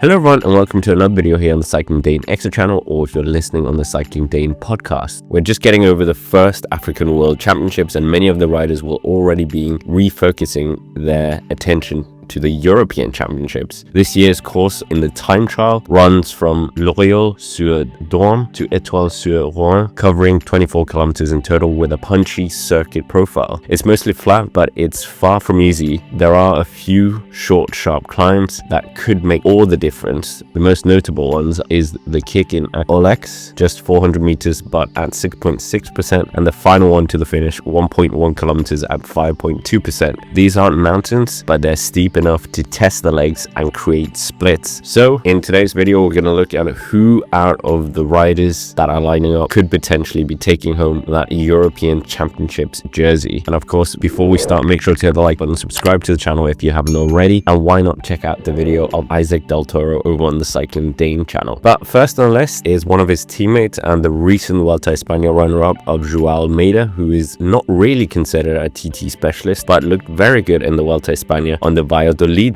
Hello everyone and welcome to another video here on the Cycling Dane Extra channel, or if you're listening on the Cycling Dane podcast. We're just getting over the first African World Championships and many of the riders will already be refocusing their attention to the European Championships. This year's course in the time trial runs from Loriol-sur-Dorne to Étoile-sur-Rouen, covering 24 kilometers in total with a punchy circuit profile. It's mostly flat, but it's far from easy. There are a few short, sharp climbs that could make all the difference. The most notable ones is the kick in Olex, just 400 meters, but at 6.6%, and the final one to the finish, 1.1 kilometers at 5.2%. These aren't mountains, but they're steep enough to test the legs and create splits. So in today's video, we're going to look at who out of the riders that are lining up could potentially be taking home that European Championships jersey. And of course, before we start, make sure to hit the like button, subscribe to the channel if you haven't already, and why not check out the video of Isaac Del Toro over on the Cycling Dane channel. But first on the list is one of his teammates and the recent Vuelta a España runner-up of João Almeida, who is not really considered a TT specialist but looked very good in the Vuelta a España on the Valladolid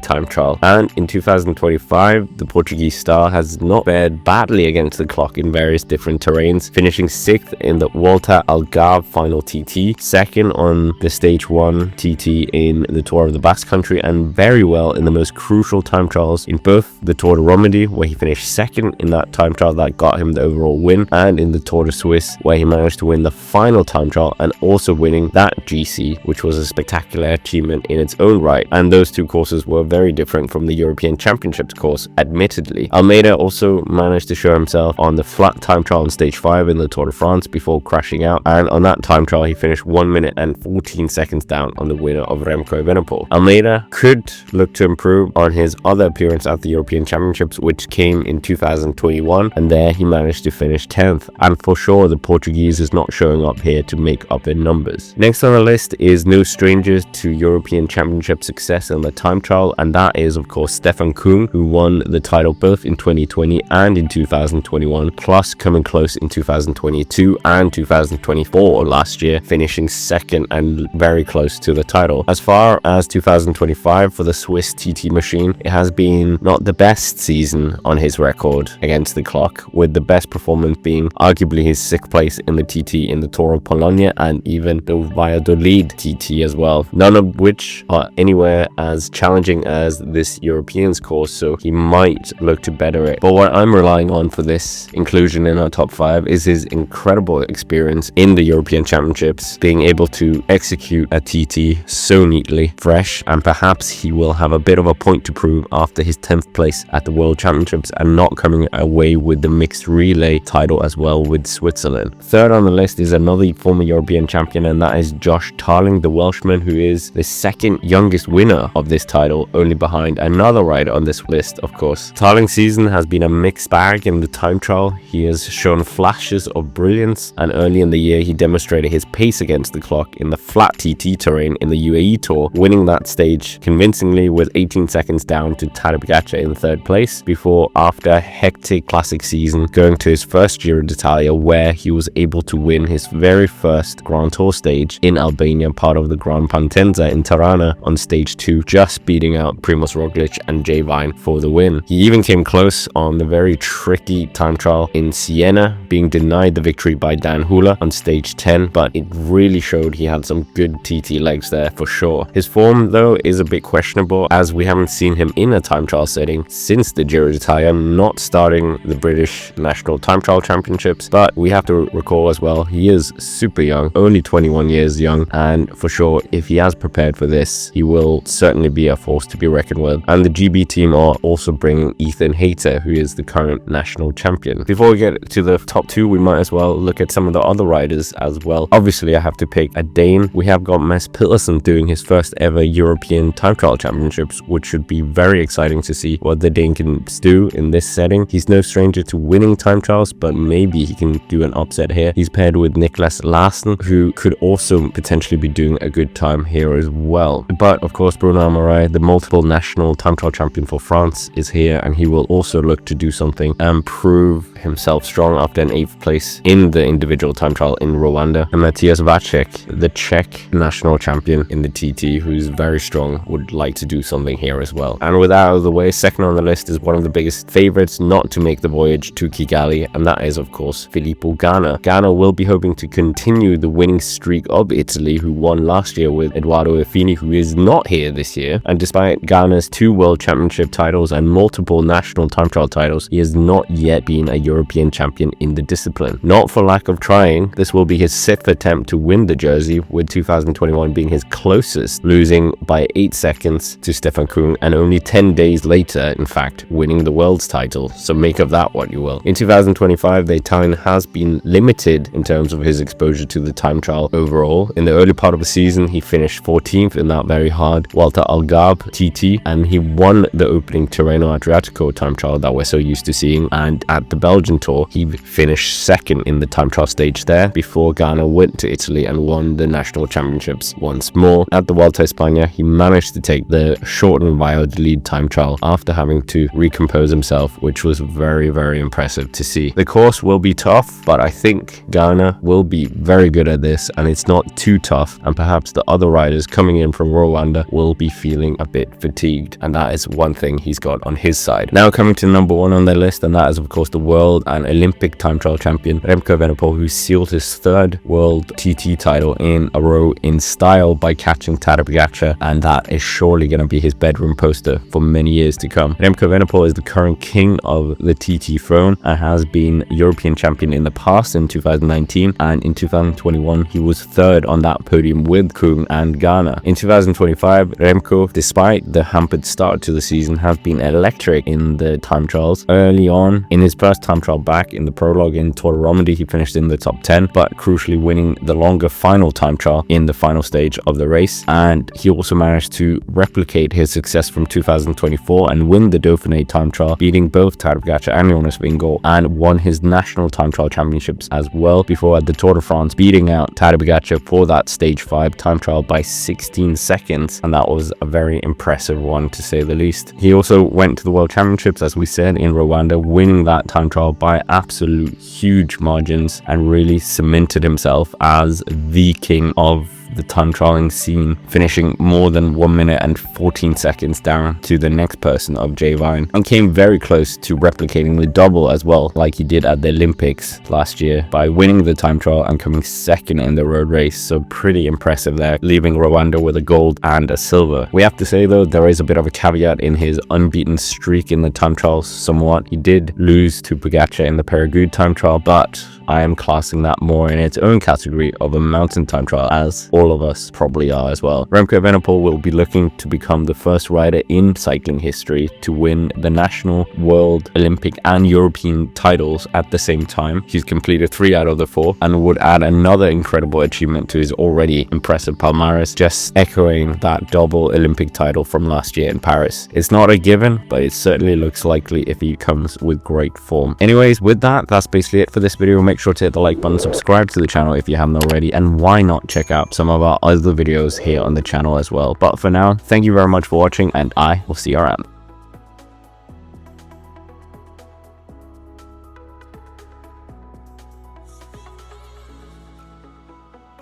time trial. And in 2025, the Portuguese star has not fared badly against the clock in various different terrains, finishing 6th in the Volta Algarve final TT, 2nd on the Stage 1 TT in the Tour of the Basque Country, and very well in the most crucial time trials in both the Tour de Romandie, where he finished 2nd in that time trial that got him the overall win, and in the Tour de Suisse, where he managed to win the final time trial and also winning that GC, which was a spectacular achievement in its own right. And those two courses were very different from the European Championships course, admittedly. Almeida also managed to show himself on the flat time trial on Stage 5 in the Tour de France before crashing out, and on that time trial he finished 1 minute and 14 seconds down on the winner of Remco Evenepoel. Almeida could look to improve on his other appearance at the European Championships, which came in 2021, and there he managed to finish 10th, and for sure the Portuguese is not showing up here to make up in numbers. Next on the list is no stranger to European Championship success in the time trial, and that is of course Stefan Küng, who won the title both in 2020 and in 2021, plus coming close in 2022 and 2024 last year, finishing 2nd and very close to the title. As far as 2025 for the Swiss TT machine, it has been not the best season on his record against the clock, with the best performance being arguably his 6th place in the TT in the Tour of Polonia and even the Valladolid TT as well, none of which are anywhere as challenging as this Europeans course, so he might look to better it. But what I'm relying on for this inclusion in our top 5 is his incredible experience in the European Championships, being able to execute a TT so neatly, fresh, and perhaps he will have a bit of a point to prove after his 10th place at the World Championships and not coming away with the mixed relay title as well with Switzerland. Third on the list is another former European champion, and that is Josh Tarling, the Welshman, who is the 2nd youngest winner of this title, only behind another rider on this list, of course. Tarling's season has been a mixed bag in the time trial. He has shown flashes of brilliance, and early in the year he demonstrated his pace against the clock in the flat TT terrain in the UAE Tour, winning that stage convincingly with 18 seconds down to Tadej Pogačar in 3rd place, before after a hectic classic season going to his first Giro d'Italia, where he was able to win his very first Grand Tour stage in Albania, part of the Grand Pantenza in Tirana on Stage 2, just beating out Primož Roglic and Jay Vine for the win. He even came close on the very tricky time trial in Siena, being denied the victory by Dan Hula on Stage 10, but it really showed he had some good TT legs there for sure. His form though is a bit questionable, as we haven't seen him in a time trial setting since the Giro d'Italia, not starting the British National Time Trial Championships, but we have to recall as well he is super young, only 21 years young, and for sure if he has prepared for this, he will certainly be a force to be reckoned with. And the GB team are also bringing Ethan Hayter, who is the current national champion. Before we get to the top 2, we might as well look at some of the other riders as well. Obviously I have to pick a Dane. We have got Mads Pedersen doing his first ever European time trial championships, which should be very exciting to see what the Dane can do in this setting. He's no stranger to winning time trials, but maybe he can do an upset here. He's paired with Niklas Larsen, who could also potentially be doing a good time here as well. But of course Bruno Amarai, the multiple national time trial champion for France, is here, and he will also look to do something and prove himself strong after an 8th place in the individual time trial in Rwanda. And Matthias Vacek, the Czech national champion in the TT, who's very strong, would like to do something here as well. And with that out of the way, second on the list is one of the biggest favorites not to make the voyage to Kigali, and that is of course Filippo Ganna. Ganna will be hoping to continue the winning streak of Italy, who won last year with Edoardo Effini, who is not here this year. And despite Ganna's 2 world championship titles and multiple national time trial titles, he has not yet been a European champion in the discipline. Not for lack of trying, this will be his 6th attempt to win the jersey, with 2021 being his closest, losing by 8 seconds to Stefan Küng, and only 10 days later, in fact, winning the world's title. So make of that what you will. In 2025, the Italian has been limited in terms of his exposure to the time trial overall. In the early part of the season, he finished 14th in that very hard Volta al Garb TT, and he won the opening Tirreno Adriatico time trial that we're so used to seeing. And at the Belgian Tour, he finished 2nd in the time trial stage there before Ganna went to Italy and won the national championships once more. At the Vuelta a España, he managed to take the shortened Valladolid time trial after having to recompose himself, which was very, very impressive to see. The course will be tough, but I think Ganna will be very good at this, and it's not too tough, and perhaps the other riders coming in from Rwanda will be feeling a bit fatigued, and that is one thing he's got on his side. Now coming to number 1 on their list, and that is of course the world and Olympic time trial champion Remco Evenepoel, who sealed his 3rd world TT title in a row in style by catching Tadej Pogačar, and that is surely going to be his bedroom poster for many years to come. Remco Evenepoel is the current king of the TT throne and has been European champion in the past in 2019, and in 2021 he was 3rd on that podium with Küng and Ganna. In 2025, Remco, despite the hampered start to the season, has been electric in the time trials. Early on in his first time trial back in the prologue in Tor Romandie, he finished in the top 10, but crucially winning the longer final time trial in the final stage of the race. And he also managed to replicate his success from 2024 and win the Dauphiné time trial, beating both Tadej Pogačar and Jonas Vingegaard, and won his national time trial championships as well, before at the Tour de France beating out Tadej Pogačar for that stage 5 time trial by 16 seconds, and that was a very impressive one to say the least. He also went to the World Championships, as we said, in Rwanda, winning that time trial by absolute huge margins, and really cemented himself as the king of the time trialing scene, finishing more than 1 minute and 14 seconds down to the next person of Jay Vine, and came very close to replicating the double as well, like he did at the Olympics last year by winning the time trial and coming 2nd in the road race. So pretty impressive there, leaving Rwanda with a gold and a silver. We have to say though, there is a bit of a caveat in his unbeaten streak in the time trials somewhat. He did lose to Pogačar in the Périgueux time trial, but I am classing that more in its own category of a mountain time trial, as all of us probably are as well. Remco Evenepoel will be looking to become the first rider in cycling history to win the national, world, Olympic and European titles at the same time. He's completed 3 out of the 4 and would add another incredible achievement to his already impressive palmarès, just echoing that double Olympic title from last year in Paris. It's not a given, but it certainly looks likely if he comes with great form. Anyways, with that, that's basically it for this video. Make sure to hit the like button, subscribe to the channel if you haven't already, and why not check out some of our other videos here on the channel as well. But for now, thank you very much for watching, and I will see you around.